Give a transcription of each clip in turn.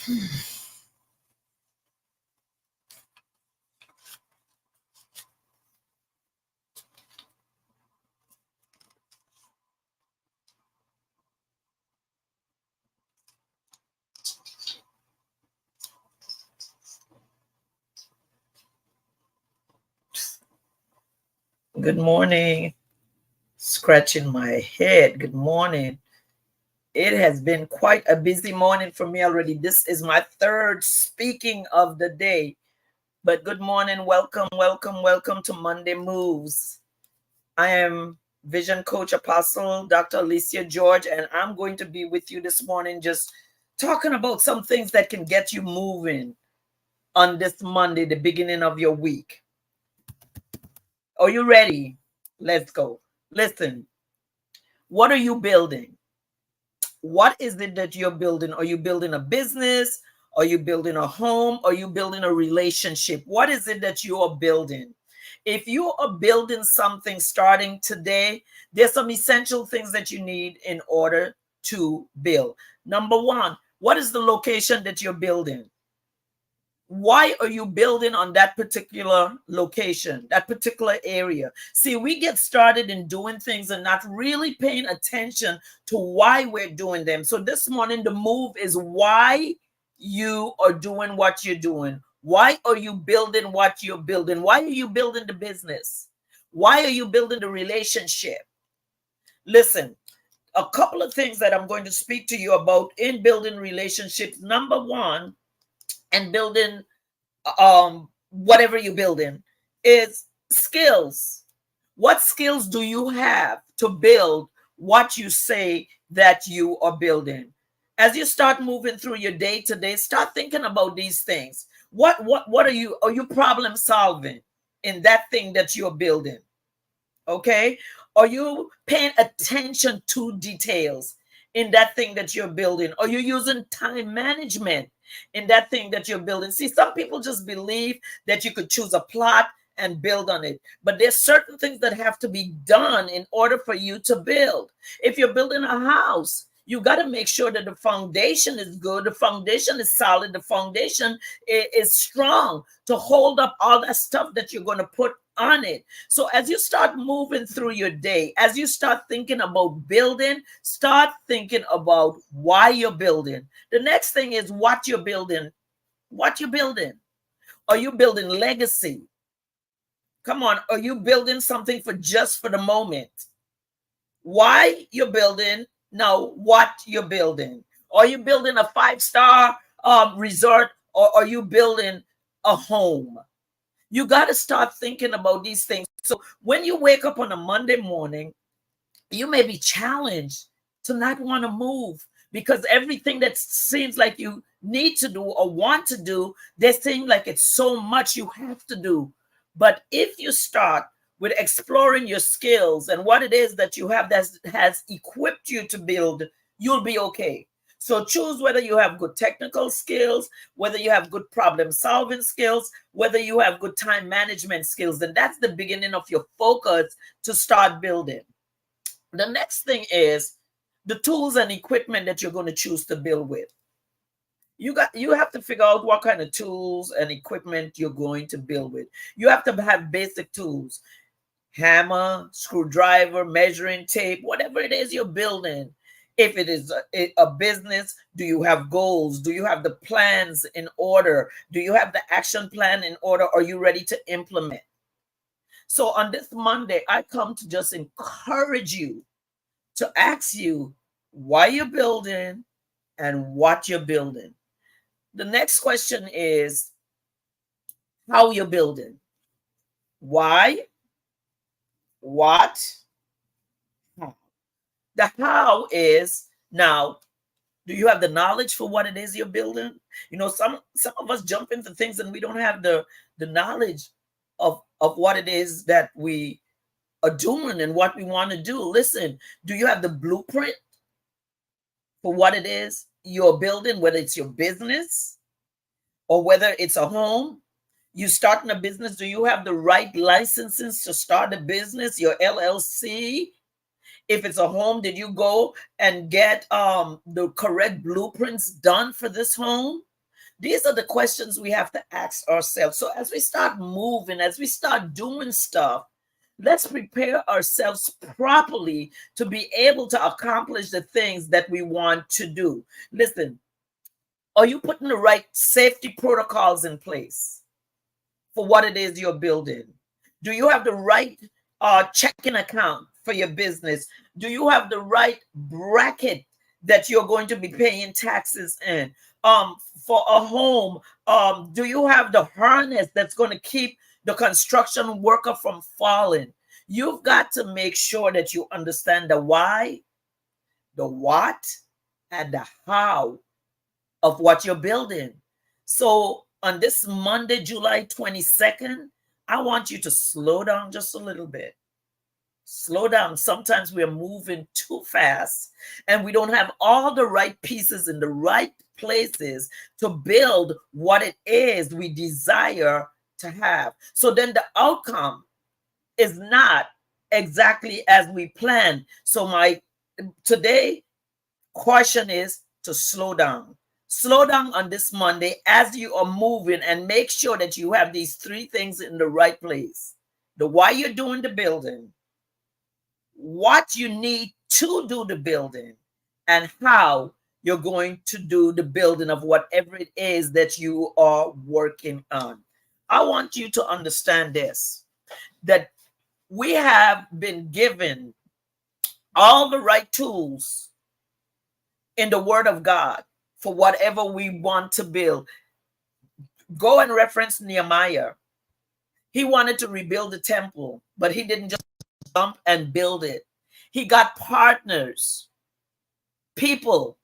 Good morning. Scratching my head. Good morning. It has been quite a busy morning for me already. This is my third speaking of the day. But good morning. Welcome, welcome, welcome to Monday Moves. I am Vision Coach Apostle Dr. Alicia George, and I'm going to be with you this morning just talking about some things that can get you moving on this Monday, the beginning of your week. Are you ready? Let's go. Listen, what are you building? What is it that you're building? Are you building a business? Are you building a home? Are you building a relationship? What is it that you are building? If you are building something starting today, there's some essential things that you need in order to build. Number one, what is the location that you're building? Why are you building on that particular location, that particular area? See, we get started in doing things and not really paying attention to why we're doing them. So this morning, the move is why you are doing what you're doing. Why are you building what you're building? Why are you building the business? Why are you building the relationship? Listen, a couple of things that I'm going to speak to you about in building relationships. Number one, and building whatever you're building is skills. What skills do you have to build what you say that you are building? As you start moving through your day to day, start thinking about these things. What are you problem solving in that thing that you're building? Okay, are you paying attention to details in that thing that you're building? Are you using time management in that thing that you're building? See, some people just believe that you could choose a plot and build on it, but there's certain things that have to be done in order for you to build. If you're building a house, you got to make sure that the foundation is good, the foundation is solid, the foundation is strong to hold up all that stuff that you're going to put on it. So as you start moving through your day, as you start thinking about building, start thinking about why you're building. The next thing is what you're building. What you're building. Are you building legacy? Come on, are you building something for just for the moment? Why you're building, now what you're building. Are you building a 5-star resort, or are you building a home? You got to start thinking about these things. So when you wake up on a Monday morning, you may be challenged to not want to move because everything that seems like you need to do or want to do, they seem like it's so much you have to do. But if you start with exploring your skills and what it is that you have that has equipped you to build, you'll be okay. So choose whether you have good technical skills, whether you have good problem solving skills, whether you have good time management skills. And that's the beginning of your focus to start building. The next thing is the tools and equipment that you're going to choose to build with. You have to figure out what kind of tools and equipment you're going to build with. You have to have basic tools: hammer, screwdriver, measuring tape, whatever it is you're building. If it is a business, do you have goals? Do you have the plans in order? Do you have the action plan in order? Are you ready to implement? So on this Monday, I come to just encourage you, to ask you why you're building and what you're building. The next question is how you're building. Why, what, how. The how is, now, do you have the knowledge for what it is you're building? You know, some of us jump into things and we don't have the knowledge of what it is that we are doing and what we want to do. Listen, do you have the blueprint for what it is you're building, whether it's your business or whether it's a home? You starting a business, do you have the right licenses to start a business, your LLC? If it's a home, did you go and get the correct blueprints done for this home? These are the questions we have to ask ourselves. So as we start moving, as we start doing stuff, let's prepare ourselves properly to be able to accomplish the things that we want to do. Listen, are you putting the right safety protocols in place for what it is you're building? Do you have the right checking account for your business? Do you have the right bracket that you're going to be paying taxes in? For a home, do you have the harness that's going to keep the construction worker from falling? You've got to make sure that you understand the why, the what, and the how of what you're building. So on this Monday, July 22nd, I want you to slow down just a little bit. Slow down. Sometimes we're moving too fast and we don't have all the right pieces in the right places to build what it is we desire to have. So then the outcome is not exactly as we planned. So my today question is to slow down. Slow down on this Monday as you are moving, and make sure that you have these three things in the right place. The why you're doing the building, what you need to do the building, and how you're going to do the building of whatever it is that you are working on. I want you to understand this, that we have been given all the right tools in the Word of God for whatever we want to build. Go and reference Nehemiah. He wanted to rebuild the temple, but he didn't just jump and build it. He got partners, people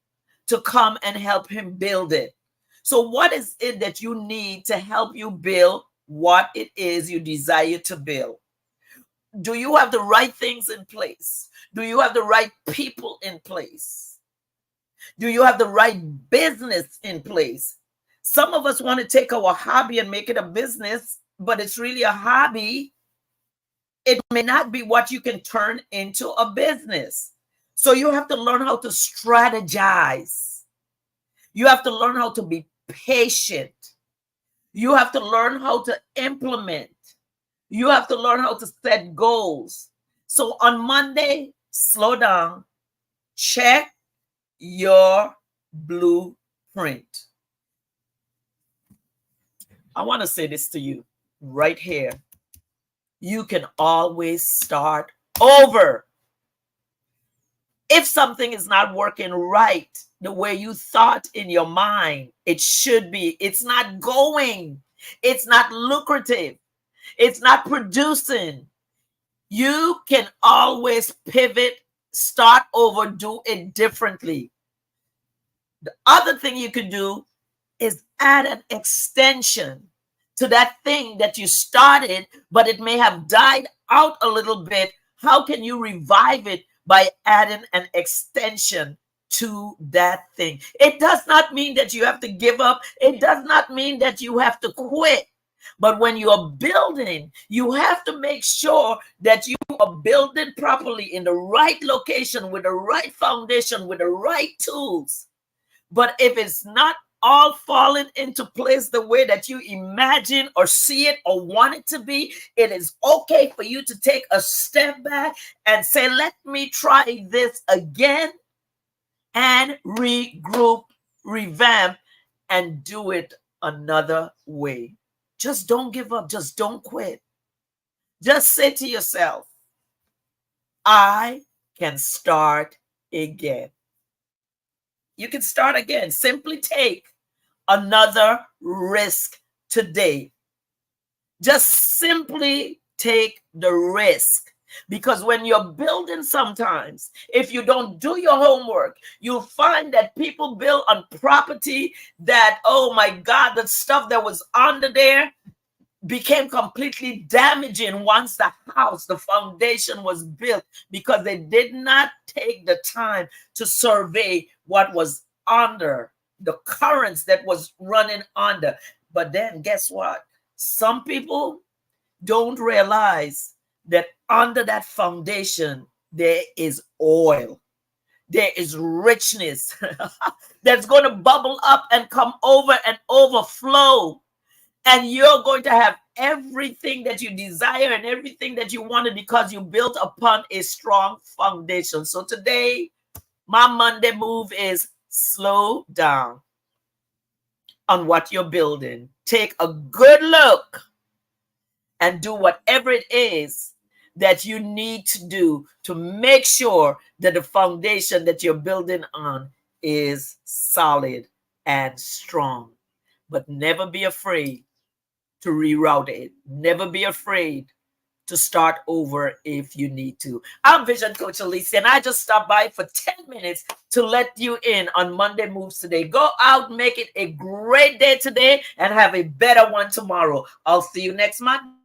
to come and help him build it. So what is it that you need to help you build what it is you desire to build? Do you have the right things in place? Do you have the right people in place? Do you have the right business in place? Some of us want to take our hobby and make it a business, but it's really a hobby. It may not be what you can turn into a business. So you have to learn how to strategize. You have to learn how to be patient. You have to learn how to implement. You have to learn how to set goals. So on Monday, slow down, check your blueprint. I want to say this to you right here. You can always start over. If something is not working right the way you thought in your mind it should be, it's not going, it's not lucrative, it's not producing, you can always pivot, start over, do it differently. The other thing you could do is add an extension to that thing that you started, but it may have died out a little bit. How can you revive it? By adding an extension to that thing. It does not mean that you have to give up. It does not mean that you have to quit. But when you are building, you have to make sure that you are building properly in the right location, with the right foundation, with the right tools. But if it's not all falling into place the way that you imagine or see it or want it to be, it is okay for you to take a step back and say, let me try this again, and regroup, revamp, and do it another way. Just don't give up. Just don't quit. Just say to yourself, I can start again. You can start again. Simply take another risk today. Just simply take the risk. Because when you're building, sometimes, if you don't do your homework, you'll find that people build on property that, oh my God, the stuff that was under there became completely damaging once the house, the foundation was built, because they did not take the time to survey what was under, the currents that was running under. But then guess what? Some people don't realize that under that foundation there is oil. there is richness that's going to bubble up and come over and overflow. And you're going to have everything that you desire and everything that you wanted because you built upon a strong foundation. So today, my Monday move is slow down on what you're building. Take a good look and do whatever it is that you need to do to make sure that the foundation that you're building on is solid and strong. But never be afraid to reroute it. Never be afraid to start over if you need to. I'm Vision Coach Alicia, and I just stopped by for 10 minutes to let you in on Monday Moves today. Go out, make it a great day today, and have a better one tomorrow. I'll see you next Monday.